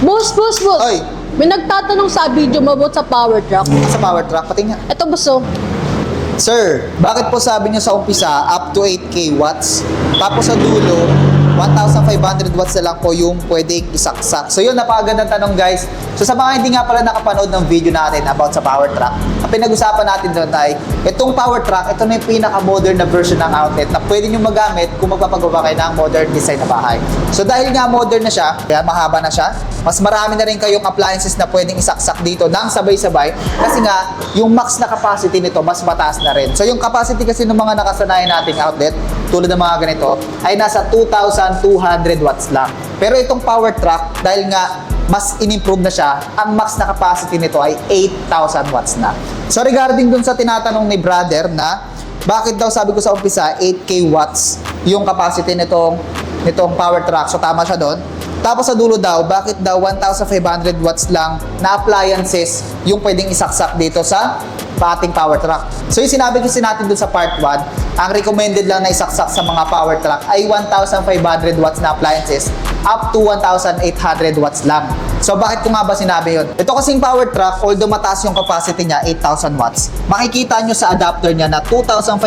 Boss. Oy, May nagtatanong sa video mo about sa power truck. sa power truck, pati nga. Ito, boss, oh. Sir, bakit po sabi niyo sa umpisa up to 8K watts, tapos sa dulo 1,500 watts na lang po yung pwedeng isaksak? So yun, napakagandang tanong guys. So sa mga hindi nga pala nakapanood ng video natin about sa power truck, ang pinag-usapan natin doon ay itong power truck, ito na yung pinaka-modern na version ng outlet na pwede nyo magamit kung magpapagawa kayo ng modern design na bahay. So dahil nga modern na siya, kaya mahaba na siya, mas marami na rin kayong appliances na pwedeng isaksak dito ng sabay-sabay kasi nga yung max na capacity nito mas mataas na rin. So yung capacity kasi ng mga nakasanayan nating outlet tulad ng mga ganito ay nasa 2,200 watts lang. Pero itong power truck, dahil nga mas in-improve na siya, ang max na capacity nito ay 8,000 watts na. So regarding dun sa tinatanong ni brother na bakit daw sabi ko sa umpisa 8K watts yung capacity nitong power truck, so tama siya doon. Tapos sa dulo daw, bakit daw 1,500 watts lang na appliances yung pwedeng isaksak dito sa ating power truck. So yung sinabi kasi natin dun sa part 1, ang recommended lang na isaksak sa mga power truck ay 1,500 watts na appliances up to 1,800 watts lang. So bakit ko nga ba sinabi yun? Ito kasing power truck, although mataas yung capacity niya, 8,000 watts, makikita nyo sa adapter niya na 2,500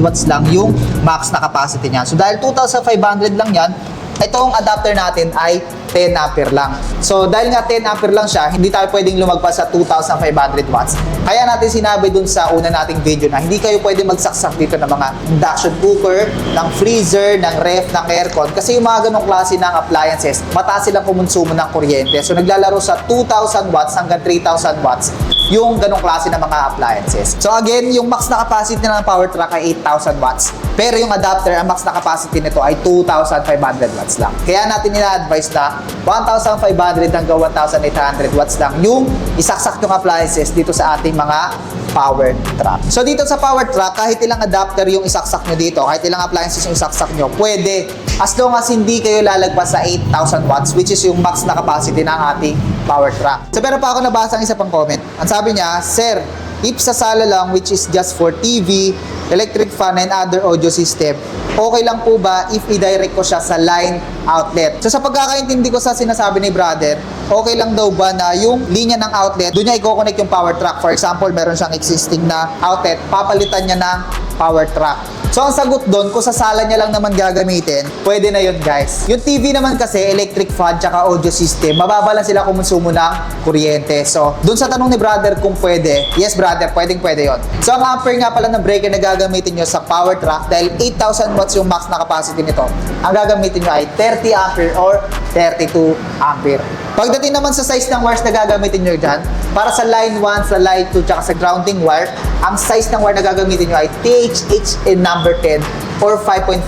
watts lang yung max na capacity niya. So dahil 2,500 lang yan, itong adapter natin ay 10 ampere lang. So dahil nga 10 ampere lang siya, hindi tayo pwedeng lumagpas sa 2,500 watts. Kaya natin sinabi dun sa una nating video na hindi kayo pwedeng magsaksak dito ng mga induction cooker, ng freezer, ng ref, ng aircon. Kasi yung mga ganong klase ng appliances, mataas silang kumonsumo ng kuryente. So naglalaro sa 2,000 watts hanggang 3,000 watts yung ganong klase ng mga appliances. So again, yung max na capacity ng power truck ay 8,000 watts. Pero yung adapter, ang max na capacity nito ay 2,500 watts lang. Kaya natin ina-advise na 1,500 hanggang 1,800 watts lang yung isaksak yung appliances dito sa ating mga power truck. So dito sa power truck, kahit ilang adapter yung isaksak nyo dito, kahit ilang appliances yung isaksak nyo, pwede. As long as hindi kayo lalagpas sa 8,000 watts, which is yung max na capacity ng ating power truck. So pero pa ako nabasa ang isa pang comment. Ang sabi niya, Sir, if sa sala lang, which is just for TV, electric fan, and other audio system, okay lang po ba if i-direct ko siya sa line outlet? So sa pagkakaintindi ko sa sinasabi ni brother, okay lang daw ba na yung linya ng outlet, doon niya i-connect yung power truck. For example, meron siyang existing na outlet, papalitan niya ng power truck. So ang sagot doon, kung sa sala niya lang naman gagamitin, pwede na yun guys. Yung TV naman kasi, electric fan tsaka audio system, mababa lang sila kumonsumo ng kuryente. So doon sa tanong ni brother kung pwede, yes brother, pwede yun. So ang ampere nga pala ng breaker na gagamitin nyo sa power truck, dahil 8,000 watts yung max na capacity nito, ang gagamitin nyo ay 30 ampere or 32 ampere. Pagdating naman sa size ng wires na gagamitin nyo dyan, para sa line 1, sa line 2, tsaka sa grounding wire, ang size ng wire na gagamitin nyo ay THH number 10 or 5.5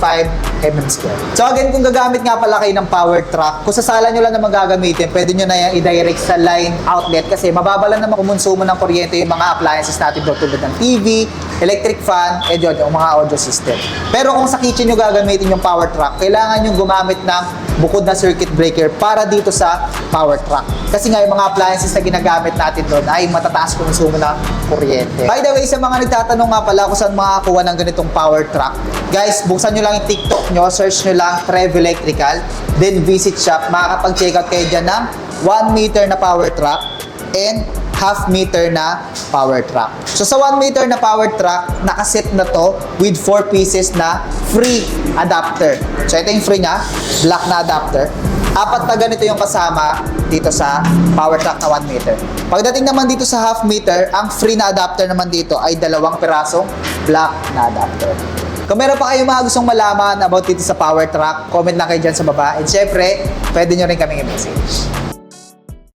mm². So again, kung gagamit nga pala kayo ng power truck, kung sa sala nyo lang naman gagamitin, pwede nyo na yan i-direct sa line outlet kasi mababa lang naman kumonsumo ng kuryente yung mga appliances natin doon tulad ng TV, electric fan, and yun, yung mga audio system. Pero kung sa kitchen nyo gagamitin yung power truck, kailangan nyo gumamit ng bukod na circuit breaker para dito sa power truck. Kasi nga yung mga appliances na ginagamit natin doon ay matataas kumonsumo ng kuryente. By the way, sa mga nagtatanong nga pala kung saan makakuha ng ganitong power truck, guys, buksan nyo lang yung TikTok nyo, search nyo lang Trev Electrical, then visit shop, makakapag-check out kayo dyan ng 1 meter na power truck and half meter na power truck. So sa 1 meter na power truck, nakaset na to with 4 pieces na free adapter. So ito yung free nya, black na adapter. 4 na ganito yung kasama dito sa power truck na 1 meter. Pagdating naman dito sa half meter, ang free na adapter naman dito ay 2 pirasong black na adapter. Kung meron pa kayong mga gustong malaman about dito sa power truck, comment lang kayo dyan sa baba. And syempre, pwede nyo rin kaming i-message.